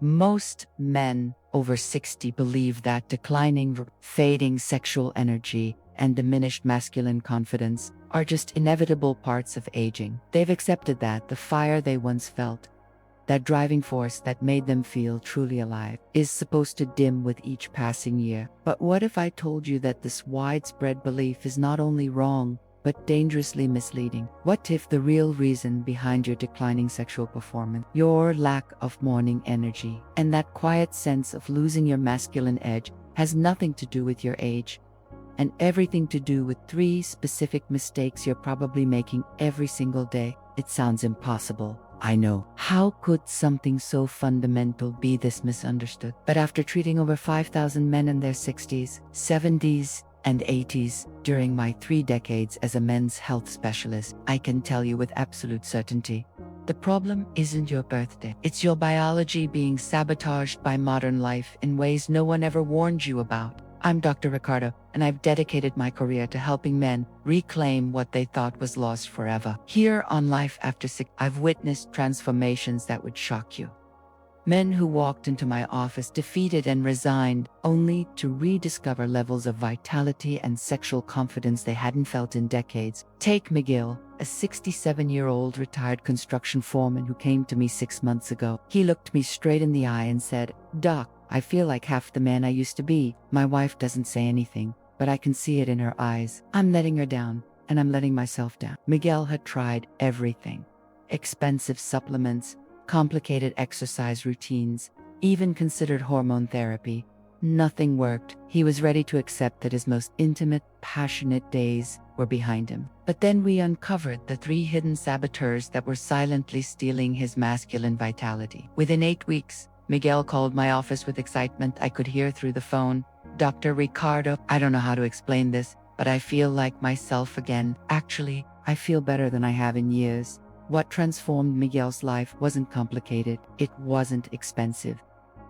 Most men over 60 believe that declining, fading sexual energy and diminished masculine confidence are just inevitable parts of aging. They've accepted that the fire they once felt, that driving force that made them feel truly alive, is supposed to dim with each passing year. But what if I told you that this widespread belief is not only wrong, but dangerously misleading? What if the real reason behind your declining sexual performance, your lack of morning energy, and that quiet sense of losing your masculine edge has nothing to do with your age, and everything to do with 3 specific mistakes you're probably making every single day? It sounds impossible, I know. How could something so fundamental be this misunderstood? But after treating over 5,000 men in their 60s, 70s, and 80s during my 3 decades as a men's health specialist, I can tell you with absolute certainty, the problem isn't your birthday. It's your biology being sabotaged by modern life in ways no one ever warned you about. I'm Dr. Ricardo, and I've dedicated my career to helping men reclaim what they thought was lost forever. Here on Life After 60, I've witnessed transformations that would shock you. Men who walked into my office defeated and resigned, only to rediscover levels of vitality and sexual confidence they hadn't felt in decades. Take Miguel, a 67-year-old retired construction foreman who came to me 6 months ago. He looked me straight in the eye and said, "Doc, I feel like half the man I used to be. My wife doesn't say anything, but I can see it in her eyes. I'm letting her down, and I'm letting myself down." Miguel had tried everything: expensive supplements, complicated exercise routines, even considered hormone therapy. Nothing worked. He was ready to accept that his most intimate, passionate days were behind him. But then we uncovered the 3 hidden saboteurs that were silently stealing his masculine vitality. Within 8 weeks, Miguel called my office with excitement I could hear through the phone. "Dr. Ricardo, I don't know how to explain this, but I feel like myself again. Actually, I feel better than I have in years." What transformed Miguel's life wasn't complicated, it wasn't expensive,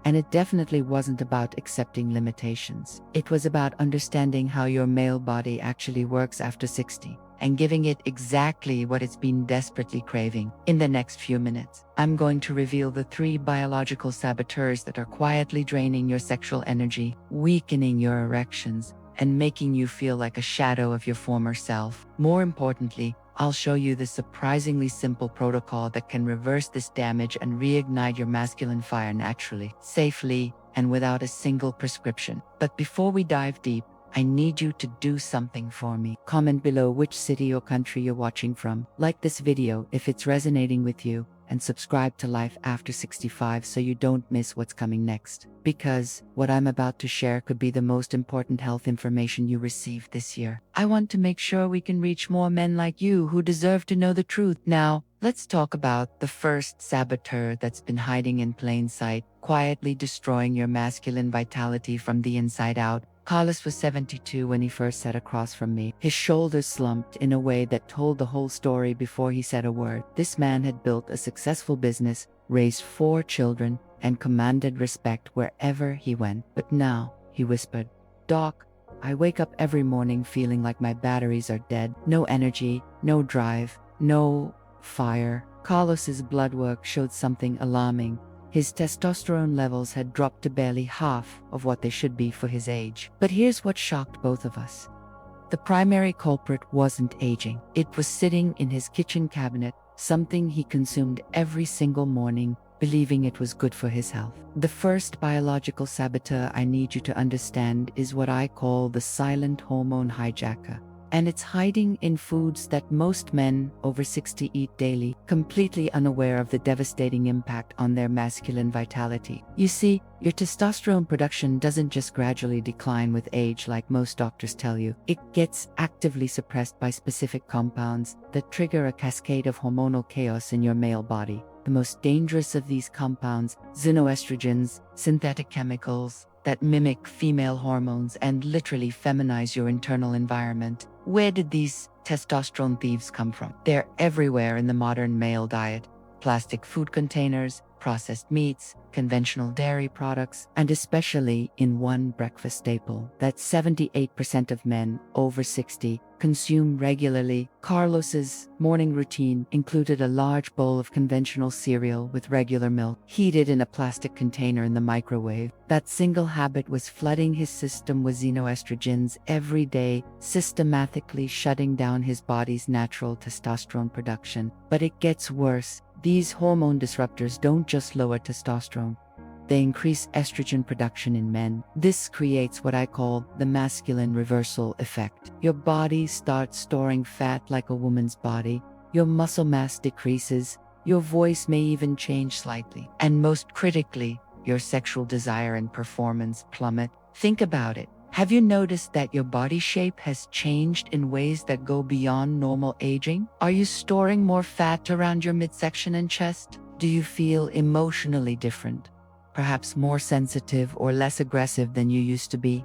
and it definitely wasn't about accepting limitations. It was about understanding how your male body actually works after 60, and giving it exactly what it's been desperately craving. In the next few minutes, I'm going to reveal the 3 biological saboteurs that are quietly draining your sexual energy, weakening your erections, and making you feel like a shadow of your former self. More importantly, I'll show you the surprisingly simple protocol that can reverse this damage and reignite your masculine fire naturally, safely, and without a single prescription. But before we dive deep, I need you to do something for me. Comment below which city or country you're watching from. Like this video if it's resonating with you, and subscribe to Life After 65 so you don't miss what's coming next. Because what I'm about to share could be the most important health information you receive this year. I want to make sure we can reach more men like you who deserve to know the truth. Now, let's talk about the first saboteur that's been hiding in plain sight, quietly destroying your masculine vitality from the inside out. Carlos was 72 when he first sat across from me. His shoulders slumped in a way that told the whole story before he said a word. This man had built a successful business, raised 4 children, and commanded respect wherever he went. But now, he whispered, "Doc, I wake up every morning feeling like my batteries are dead. No energy, no drive, no fire." Carlos's blood work showed something alarming. His testosterone levels had dropped to barely half of what they should be for his age. But here's what shocked both of us. The primary culprit wasn't aging. It was sitting in his kitchen cabinet, something he consumed every single morning, believing it was good for his health. The first biological saboteur I need you to understand is what I call the silent hormone hijacker. And it's hiding in foods that most men over 60 eat daily, completely unaware of the devastating impact on their masculine vitality. You see, your testosterone production doesn't just gradually decline with age like most doctors tell you. It gets actively suppressed by specific compounds that trigger a cascade of hormonal chaos in your male body. The most dangerous of these compounds, xenoestrogens, synthetic chemicals that mimic female hormones and literally feminize your internal environment. Where did these testosterone thieves come from? They're everywhere in the modern male diet. Plastic food containers, processed meats, conventional dairy products, and especially in one breakfast staple that 78% of men over 60 consume regularly. Carlos's morning routine included a large bowl of conventional cereal with regular milk, heated in a plastic container in the microwave. That single habit was flooding his system with xenoestrogens every day, systematically shutting down his body's natural testosterone production. But it gets worse. These hormone disruptors don't just lower testosterone. They increase estrogen production in men. This creates what I call the masculine reversal effect. Your body starts storing fat like a woman's body. Your muscle mass decreases. Your voice may even change slightly. And most critically, your sexual desire and performance plummet. Think about it. Have you noticed that your body shape has changed in ways that go beyond normal aging? Are you storing more fat around your midsection and chest? Do you feel emotionally different? Perhaps more sensitive or less aggressive than you used to be?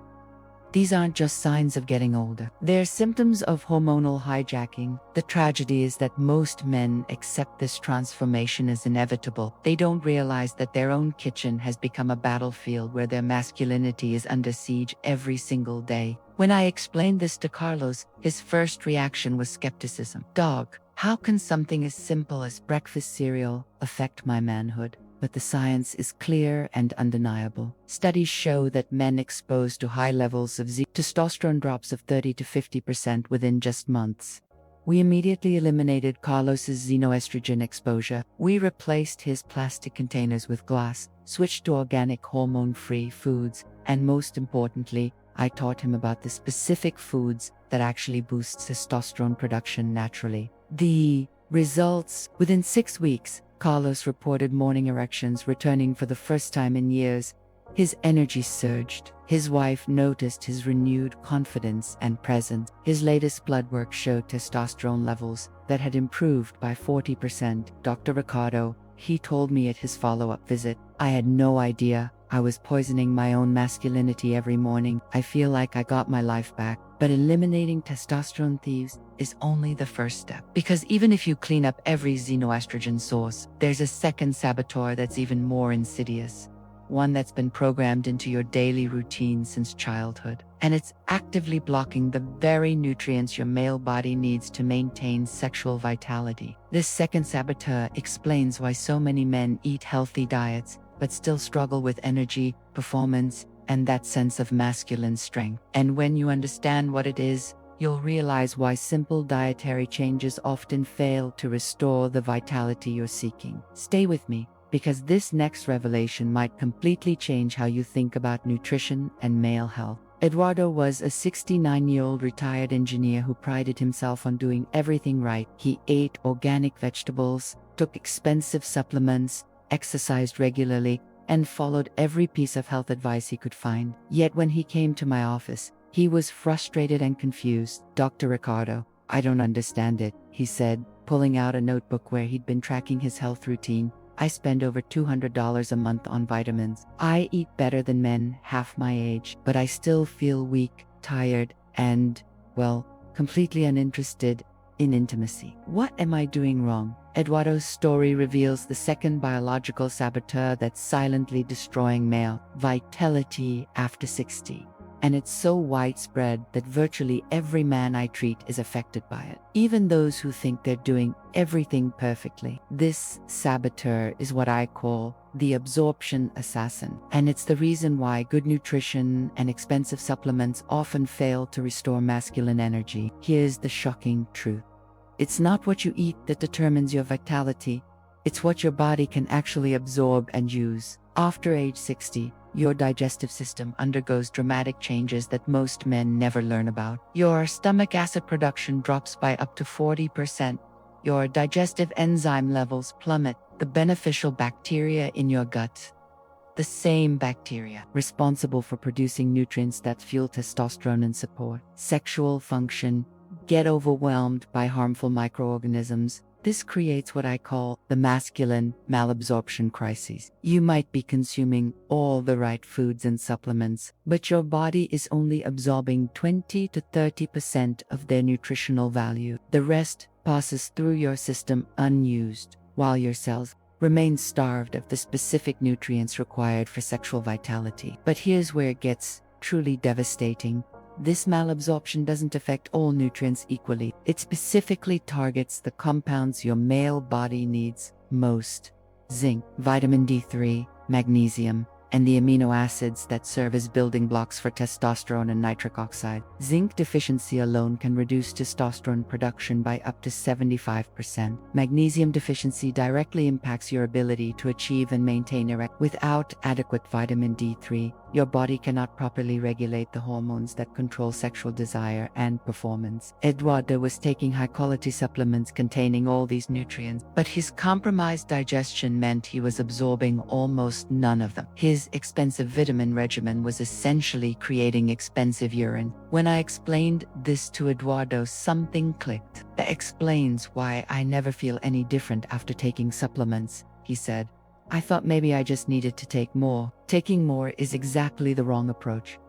These aren't just signs of getting older. They're symptoms of hormonal hijacking. The tragedy is that most men accept this transformation as inevitable. They don't realize that their own kitchen has become a battlefield where their masculinity is under siege every single day. When I explained this to Carlos, his first reaction was skepticism. "Dog, how can something as simple as breakfast cereal affect my manhood?" But the science is clear and undeniable. Studies show that men exposed to high levels of testosterone drops of 30 to 50% within just months. We immediately eliminated Carlos's xenoestrogen exposure. We replaced his plastic containers with glass, switched to organic hormone-free foods, and most importantly, I taught him about the specific foods that actually boost testosterone production naturally. The results: within 6 weeks, Carlos reported morning erections returning for the first time in years. His energy surged. His wife noticed his renewed confidence and presence. His latest blood work showed testosterone levels that had improved by 40%. Dr. Ricardo, he told me at his follow-up visit, "I had no idea. I was poisoning my own masculinity every morning. I feel like I got my life back." But eliminating testosterone thieves is only the first step. Because even if you clean up every xenoestrogen source, there's a second saboteur that's even more insidious. One that's been programmed into your daily routine since childhood. And it's actively blocking the very nutrients your male body needs to maintain sexual vitality. This second saboteur explains why so many men eat healthy diets, but still struggle with energy, performance, and that sense of masculine strength. And when you understand what it is, you'll realize why simple dietary changes often fail to restore the vitality you're seeking. Stay with me, because this next revelation might completely change how you think about nutrition and male health. Eduardo was a 69-year-old retired engineer who prided himself on doing everything right. He ate organic vegetables, took expensive supplements, exercised regularly, and followed every piece of health advice he could find. Yet when he came to my office, he was frustrated and confused. "Dr. Ricardo, I don't understand it," he said, pulling out a notebook where he'd been tracking his health routine. "I spend over $200 a month on vitamins. I eat better than men half my age, but I still feel weak, tired, and, well, completely uninterested in intimacy. What am I doing wrong?" Eduardo's story reveals the second biological saboteur that's silently destroying male vitality after 60. And it's so widespread that virtually every man I treat is affected by it, even those who think they're doing everything perfectly. This saboteur is what I call the absorption assassin, and it's the reason why good nutrition and expensive supplements often fail to restore masculine energy. Here's the shocking truth. It's not what you eat that determines your vitality. It's what your body can actually absorb and use. After age 60, your digestive system undergoes dramatic changes that most men never learn about. Your stomach acid production drops by up to 40%. Your digestive enzyme levels plummet. The beneficial bacteria in your gut, the same bacteria responsible for producing nutrients that fuel testosterone and support sexual function, get overwhelmed by harmful microorganisms. This creates what I call the masculine malabsorption crisis. You might be consuming all the right foods and supplements, but your body is only absorbing 20 to 30% of their nutritional value. The rest passes through your system unused, while your cells remain starved of the specific nutrients required for sexual vitality. But here's where it gets truly devastating. This malabsorption doesn't affect all nutrients equally. It specifically targets the compounds your male body needs most: zinc, vitamin D3, magnesium, and the amino acids that serve as building blocks for testosterone and nitric oxide. Zinc deficiency alone can reduce testosterone production by up to 75%. Magnesium deficiency directly impacts your ability to achieve and maintain erection. Without adequate vitamin D3, your body cannot properly regulate the hormones that control sexual desire and performance. Eduardo was taking high-quality supplements containing all these nutrients, but his compromised digestion meant he was absorbing almost none of them. His expensive vitamin regimen was essentially creating expensive urine. When I explained this to Eduardo, something clicked. That explains why I never feel any different after taking supplements, he said. I thought maybe I just needed to take more. Taking more is exactly the wrong approach.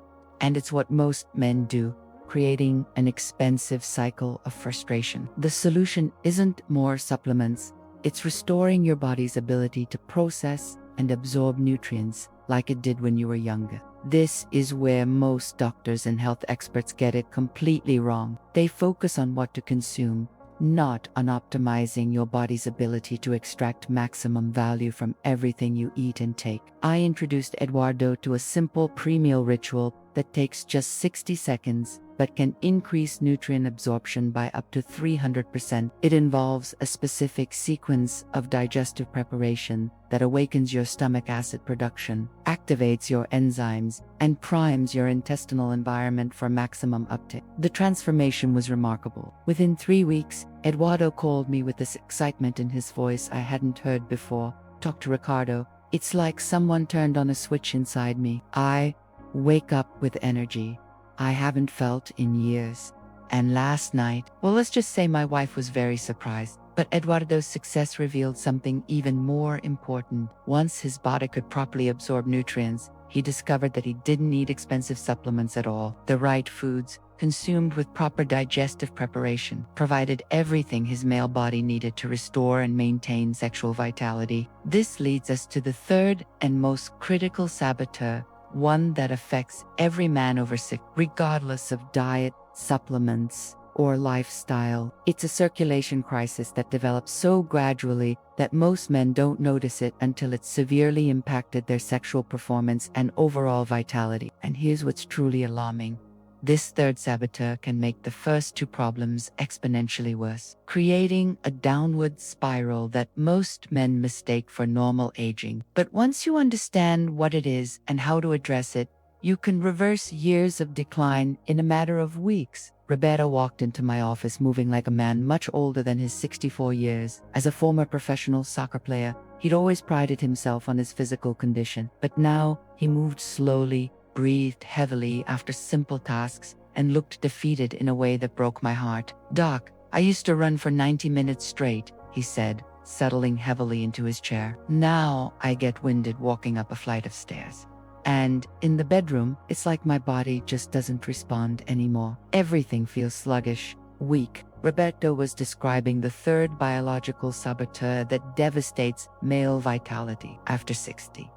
And it's what most men do, creating an expensive cycle of frustration. The solution isn't more supplements. It's restoring your body's ability to process and absorb nutrients like it did when you were younger. This is where most doctors and health experts get it completely wrong. They focus on what to consume, not on optimizing your body's ability to extract maximum value from everything you eat and take. I introduced Eduardo to a simple pre-meal ritual that takes just 60 seconds but can increase nutrient absorption by up to 300%. It involves a specific sequence of digestive preparation that awakens your stomach acid production, activates your enzymes, and primes your intestinal environment for maximum uptake. The transformation was remarkable. Within 3 weeks, Eduardo called me with this excitement in his voice I hadn't heard before. Talk to Ricardo. It's like someone turned on a switch inside me. I wake up with energy I haven't felt in years. And last night, well, let's just say my wife was very surprised. But Eduardo's success revealed something even more important. Once his body could properly absorb nutrients, he discovered that he didn't need expensive supplements at all. The right foods, consumed with proper digestive preparation, provided everything his male body needed to restore and maintain sexual vitality. This leads us to the third and most critical saboteur, one that affects every man over 60, regardless of diet, supplements, or lifestyle. It's a circulation crisis that develops so gradually that most men don't notice it until it's severely impacted their sexual performance and overall vitality. And here's what's truly alarming. This third saboteur can make the first two problems exponentially worse, creating a downward spiral that most men mistake for normal aging. But once you understand what it is and how to address it, you can reverse years of decline in a matter of weeks. Ricardo walked into my office moving like a man much older than his 64 years. As a former professional soccer player, he'd always prided himself on his physical condition. But now, he moved slowly, breathed heavily after simple tasks, and looked defeated in a way that broke my heart. "Doc, I used to run for 90 minutes straight," he said, settling heavily into his chair. "Now I get winded walking up a flight of stairs. And in the bedroom, it's like my body just doesn't respond anymore. Everything feels sluggish, weak." Ricardo was describing the third biological saboteur that devastates male vitality after 60.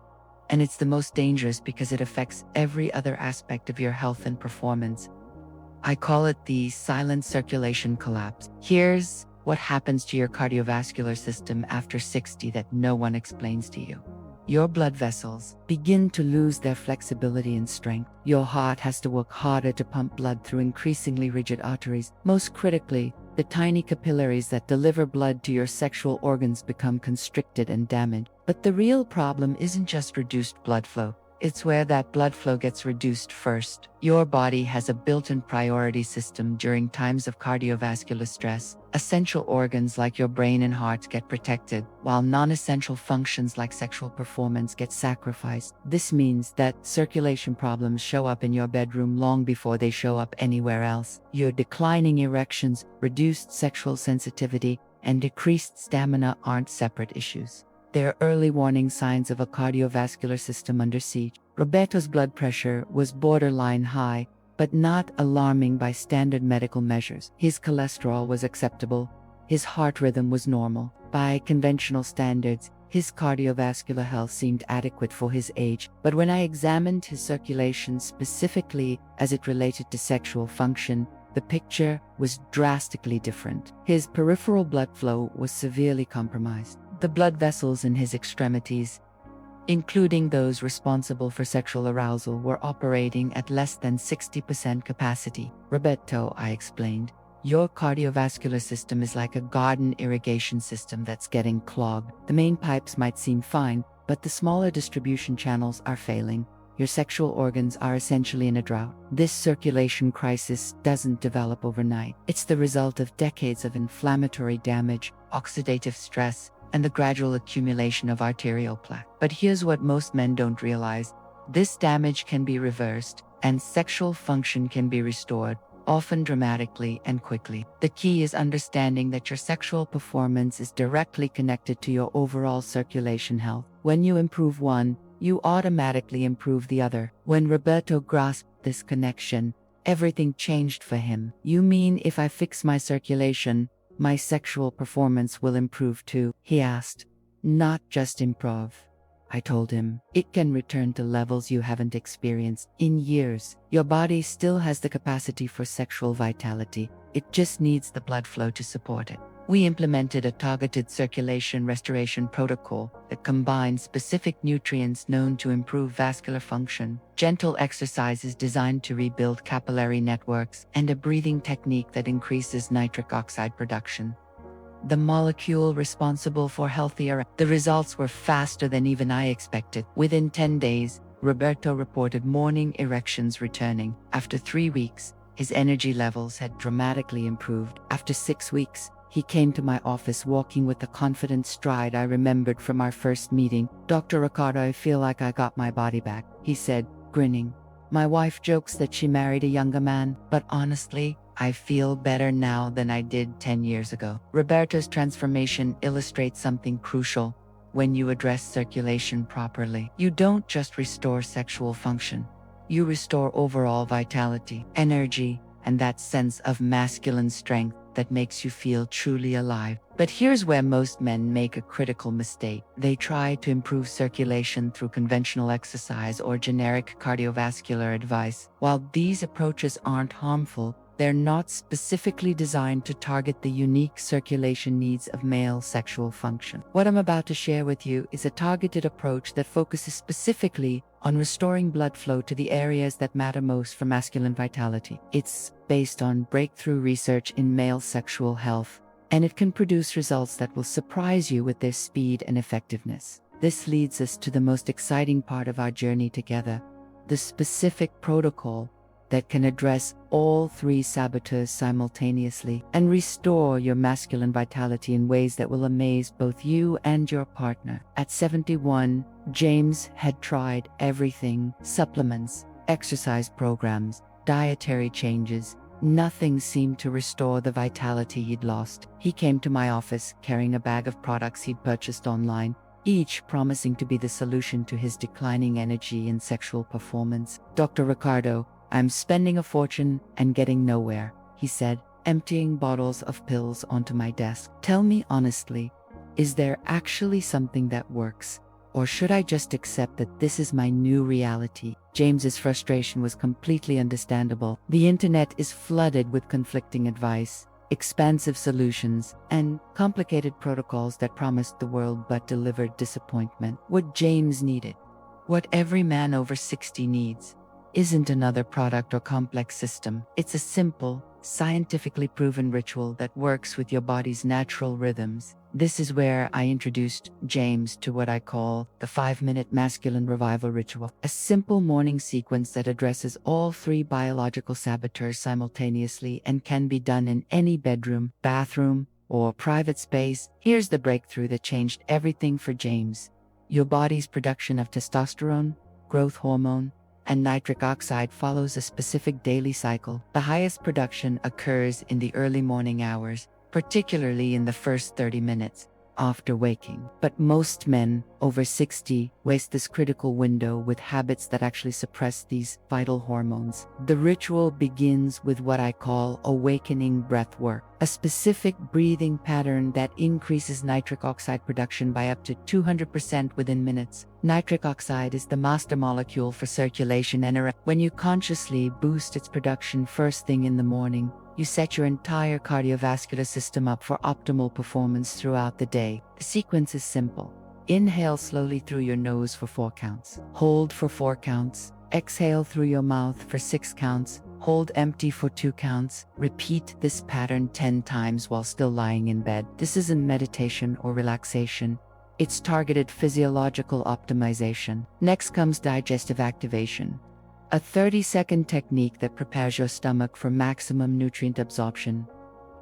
And it's the most dangerous because it affects every other aspect of your health and performance. I call it the silent circulation collapse. Here's what happens to your cardiovascular system after 60 that no one explains to you. Your blood vessels begin to lose their flexibility and strength. Your heart has to work harder to pump blood through increasingly rigid arteries. Most critically, the tiny capillaries that deliver blood to your sexual organs become constricted and damaged. But the real problem isn't just reduced blood flow. It's where that blood flow gets reduced first. Your body has a built-in priority system during times of cardiovascular stress. Essential organs like your brain and heart get protected, while non-essential functions like sexual performance get sacrificed. This means that circulation problems show up in your bedroom long before they show up anywhere else. Your declining erections, reduced sexual sensitivity, and decreased stamina aren't separate issues. They're early warning signs of a cardiovascular system under siege. Roberto's blood pressure was borderline high, but not alarming by standard medical measures. His cholesterol was acceptable. His heart rhythm was normal. By conventional standards, His cardiovascular health seemed adequate for his age, but when I examined his circulation specifically as it related to sexual function, the picture was drastically different. His peripheral blood flow was severely compromised. The blood vessels in his extremities, including those responsible for sexual arousal, were operating at less than 60% capacity. Roberto, I explained, your cardiovascular system is like a garden irrigation system that's getting clogged. The main pipes might seem fine, but the smaller distribution channels are failing. Your sexual organs are essentially in a drought. This circulation crisis doesn't develop overnight. It's the result of decades of inflammatory damage, oxidative stress, and the gradual accumulation of arterial plaque. But here's what most men don't realize. This damage can be reversed, and sexual function can be restored, often dramatically and quickly. The key is understanding that your sexual performance is directly connected to your overall circulation health. When you improve one, you automatically improve the other. When Roberto grasped this connection, everything changed for him. You mean if I fix my circulation, my sexual performance will improve too? He asked. Not just improve, I told him. It can return to levels you haven't experienced in years. Your body still has the capacity for sexual vitality. It just needs the blood flow to support it. We implemented a targeted circulation restoration protocol that combined specific nutrients known to improve vascular function, gentle exercises designed to rebuild capillary networks, and a breathing technique that increases nitric oxide production, the molecule responsible for healthier. The results were faster than even I expected. Within 10 days, Roberto reported morning erections returning. After 3 weeks, his energy levels had dramatically improved. After 6 weeks, he came to my office walking with the confident stride I remembered from our first meeting. Dr. Ricardo, I feel like I got my body back, he said, grinning. My wife jokes that she married a younger man, but honestly, I feel better now than I did 10 years ago. Roberto's transformation illustrates something crucial. When you address circulation properly, you don't just restore sexual function. You restore overall vitality, energy, and that sense of masculine strength that makes you feel truly alive. But here's where most men make a critical mistake. They try to improve circulation through conventional exercise or generic cardiovascular advice. While these approaches aren't harmful, they're not specifically designed to target the unique circulation needs of male sexual function. What I'm about to share with you is a targeted approach that focuses specifically on restoring blood flow to the areas that matter most for masculine vitality. It's based on breakthrough research in male sexual health, and it can produce results that will surprise you with their speed and effectiveness. This leads us to the most exciting part of our journey together, the specific protocol that can address all 3 saboteurs simultaneously and restore your masculine vitality in ways that will amaze both you and your partner. At 71, James had tried everything: supplements, exercise programs, dietary changes. Nothing seemed to restore the vitality he'd lost. He came to my office carrying a bag of products he'd purchased online, each promising to be the solution to his declining energy and sexual performance. Dr. Ricardo, I'm spending a fortune and getting nowhere, he said, emptying bottles of pills onto my desk. Tell me honestly, is there actually something that works? Or should I just accept that this is my new reality? James's frustration was completely understandable. The internet is flooded with conflicting advice, expansive solutions, and complicated protocols that promised the world but delivered disappointment. What James needed, what every man over 60 needs, isn't another product or complex system. It's a simple, scientifically proven ritual that works with your body's natural rhythms. This is where I introduced James to what I call the 5-minute masculine revival ritual, a simple morning sequence that addresses all 3 biological saboteurs simultaneously and can be done in any bedroom, bathroom, or private space. Here's the breakthrough that changed everything for James. Your body's production of testosterone, growth hormone, and nitric oxide follows a specific daily cycle. The highest production occurs in the early morning hours, particularly in the first 30 minutes. after waking. But most men over 60 waste this critical window with habits that actually suppress these vital hormones. The ritual begins with what I call awakening breath work, a specific breathing pattern that increases nitric oxide production by up to 200% within minutes. Nitric oxide is the master molecule for circulation, and when you consciously boost its production first thing in the morning, you set your entire cardiovascular system up for optimal performance throughout the day. The sequence is simple. Inhale slowly through your nose for 4 counts. Hold for 4 counts. Exhale through your mouth for 6 counts. Hold empty for 2 counts. Repeat this pattern 10 times while still lying in bed. This isn't meditation or relaxation. It's targeted physiological optimization. Next comes digestive activation, a 30-second technique that prepares your stomach for maximum nutrient absorption.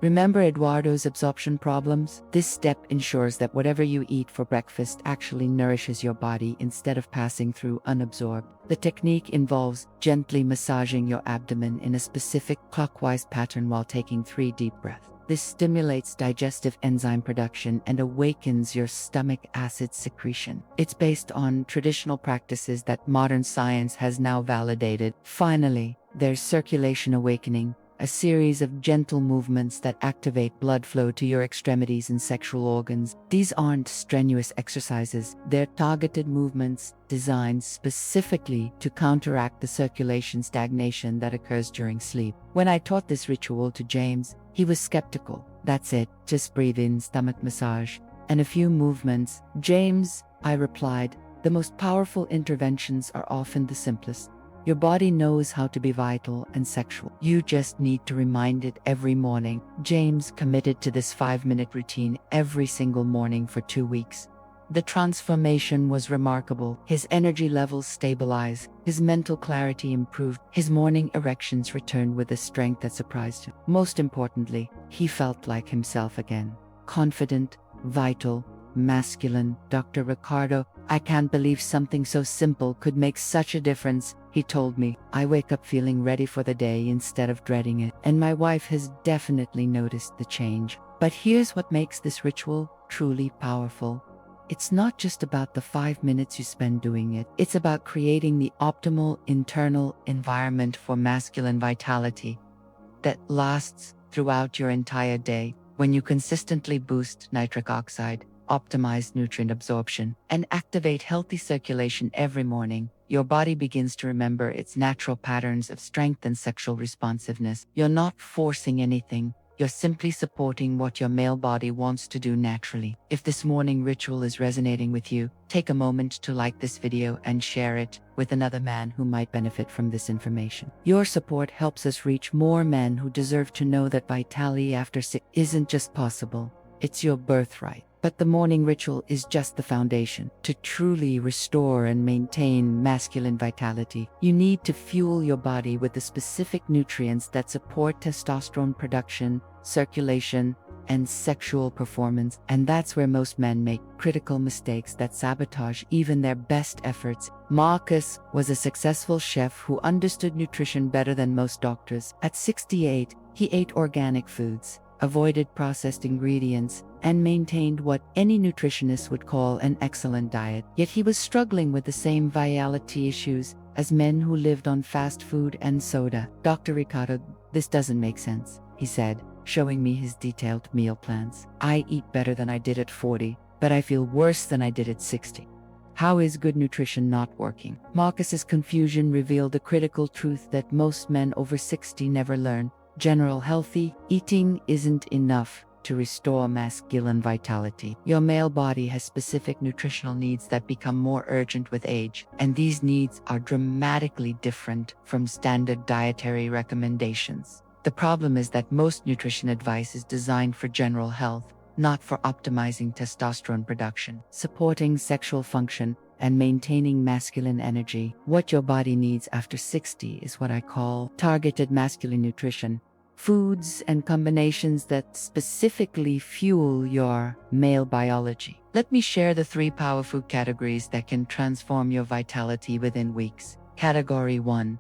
Remember Eduardo's absorption problems? This step ensures that whatever you eat for breakfast actually nourishes your body instead of passing through unabsorbed. The technique involves gently massaging your abdomen in a specific clockwise pattern while taking 3 deep breaths. This stimulates digestive enzyme production and awakens your stomach acid secretion. It's based on traditional practices that modern science has now validated. Finally, there's circulation awakening, a series of gentle movements that activate blood flow to your extremities and sexual organs. These aren't strenuous exercises, they're targeted movements designed specifically to counteract the circulation stagnation that occurs during sleep. When I taught this ritual to James, he was skeptical. That's it, just breathe in, stomach massage, and a few movements. James, I replied, the most powerful interventions are often the simplest. Your body knows how to be vital and sexual. You just need to remind it every morning. James committed to this 5-minute routine every single morning for 2 weeks. The transformation was remarkable. His energy levels stabilized, his mental clarity improved, his morning erections returned with a strength that surprised him. Most importantly, he felt like himself again. Confident, vital, masculine. Dr. Ricardo, I can't believe something so simple could make such a difference, he told me. I wake up feeling ready for the day instead of dreading it. And my wife has definitely noticed the change. But here's what makes this ritual truly powerful. It's not just about the 5 minutes you spend doing it. It's about creating the optimal internal environment for masculine vitality that lasts throughout your entire day. When you consistently boost nitric oxide, optimize nutrient absorption, and activate healthy circulation every morning, your body begins to remember its natural patterns of strength and sexual responsiveness. You're not forcing anything. You're simply supporting what your male body wants to do naturally. If this morning ritual is resonating with you, take a moment to like this video and share it with another man who might benefit from this information. Your support helps us reach more men who deserve to know that vitality after 6 isn't just possible, it's your birthright. But the morning ritual is just the foundation. To truly restore and maintain masculine vitality, you need to fuel your body with the specific nutrients that support testosterone production, circulation, and sexual performance. And that's where most men make critical mistakes that sabotage even their best efforts. Marcus was a successful chef who understood nutrition better than most doctors. At 68, he ate organic foods, avoided processed ingredients, and maintained what any nutritionist would call an excellent diet. Yet he was struggling with the same vitality issues as men who lived on fast food and soda. Dr. Ricardo, this doesn't make sense, he said, showing me his detailed meal plans. I eat better than I did at 40, but I feel worse than I did at 60. How is good nutrition not working? Marcus's confusion revealed a critical truth that most men over 60 never learn. General healthy eating isn't enough to restore masculine vitality. Your male body has specific nutritional needs that become more urgent with age, and these needs are dramatically different from standard dietary recommendations. The problem is that most nutrition advice is designed for general health, not for optimizing testosterone production, supporting sexual function, and maintaining masculine energy. What your body needs after 60 is what I call targeted masculine nutrition. Foods and combinations that specifically fuel your male biology. Let me share the 3 power food categories that can transform your vitality within weeks. Category 1.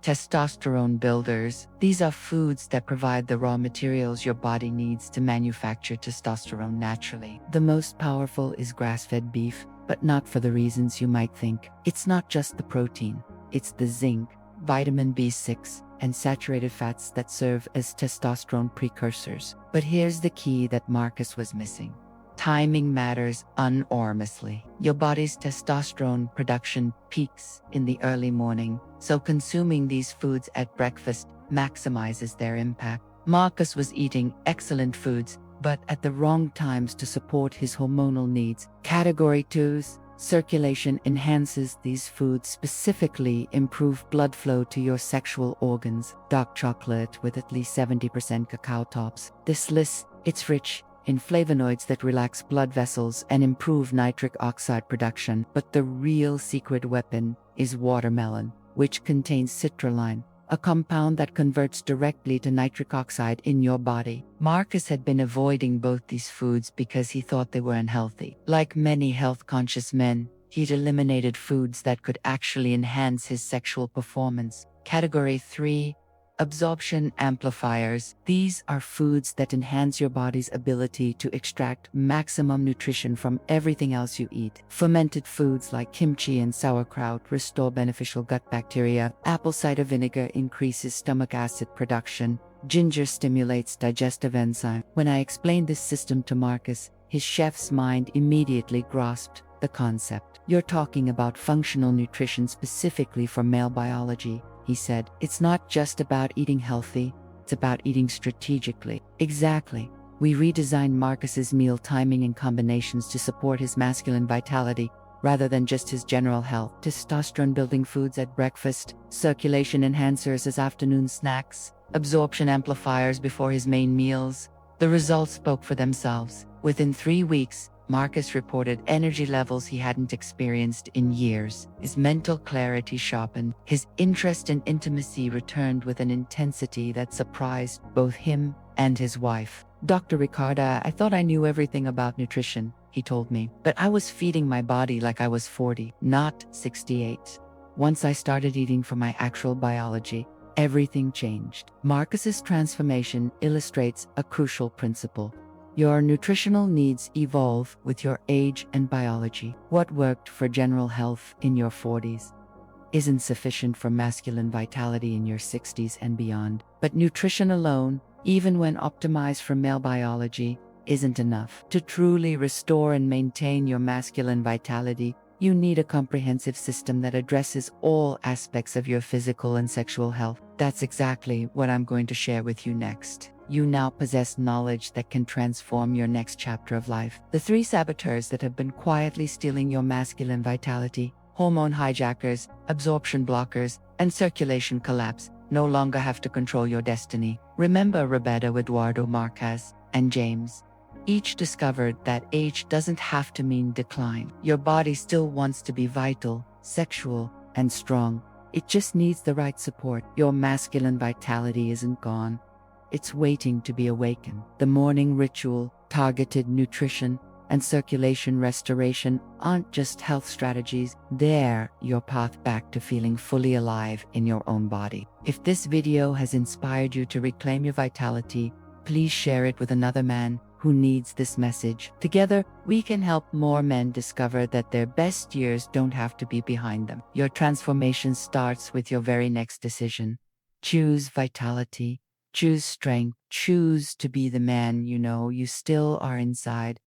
Testosterone builders. These are foods that provide the raw materials your body needs to manufacture testosterone naturally. The most powerful is grass-fed beef, but not for the reasons you might think. It's not just the protein, it's the zinc, vitamin B6, and saturated fats that serve as testosterone precursors. But here's the key that Marcus was missing. Timing matters enormously. Your body's testosterone production peaks in the early morning, so consuming these foods at breakfast maximizes their impact. Marcus was eating excellent foods, but at the wrong times to support his hormonal needs. Category 2's circulation enhances these foods, specifically improve blood flow to your sexual organs. Dark chocolate with at least 70% cacao tops. This list, it's rich in flavonoids that relax blood vessels and improve nitric oxide production. But the real secret weapon is watermelon, which contains citrulline, a compound that converts directly to nitric oxide in your body. Marcus had been avoiding both these foods because he thought they were unhealthy. Like many health-conscious men, he'd eliminated foods that could actually enhance his sexual performance. Category 3. Absorption amplifiers. These are foods that enhance your body's ability to extract maximum nutrition from everything else you eat. Fermented foods like kimchi and sauerkraut restore beneficial gut bacteria. Apple cider vinegar increases stomach acid production. Ginger stimulates digestive enzyme. When I explained this system to Marcus, his chef's mind immediately grasped the concept. You're talking about functional nutrition specifically for male biology, he said. It's not just about eating healthy, it's about eating strategically. Exactly. We redesigned Marcus's meal timing and combinations to support his masculine vitality rather than just his general health. Testosterone-building foods at breakfast, circulation enhancers as afternoon snacks, absorption amplifiers before his main meals. The results spoke for themselves. Within 3 weeks, Marcus reported energy levels he hadn't experienced in years. His mental clarity sharpened. His interest in intimacy returned with an intensity that surprised both him and his wife. Dr. Ricardo, I thought I knew everything about nutrition, he told me, but I was feeding my body like I was 40, not 68. Once I started eating for my actual biology, everything changed. Marcus's transformation illustrates a crucial principle. Your nutritional needs evolve with your age and biology. What worked for general health in your 40s isn't sufficient for masculine vitality in your 60s and beyond. But nutrition alone, even when optimized for male biology, isn't enough. To truly restore and maintain your masculine vitality, you need a comprehensive system that addresses all aspects of your physical and sexual health. That's exactly what I'm going to share with you next. You now possess knowledge that can transform your next chapter of life. The 3 saboteurs that have been quietly stealing your masculine vitality, hormone hijackers, absorption blockers, and circulation collapse, no longer have to control your destiny. Remember Roberto, Eduardo, Marquez, and James. Each discovered that age doesn't have to mean decline. Your body still wants to be vital, sexual, and strong. It just needs the right support. Your masculine vitality isn't gone. It's waiting to be awakened. The morning ritual, targeted nutrition, and circulation restoration aren't just health strategies, they're your path back to feeling fully alive in your own body. If this video has inspired you to reclaim your vitality, please share it with another man who needs this message. Together, we can help more men discover that their best years don't have to be behind them. Your transformation starts with your very next decision. Choose vitality. Choose strength. Choose to be the man you know you still are inside.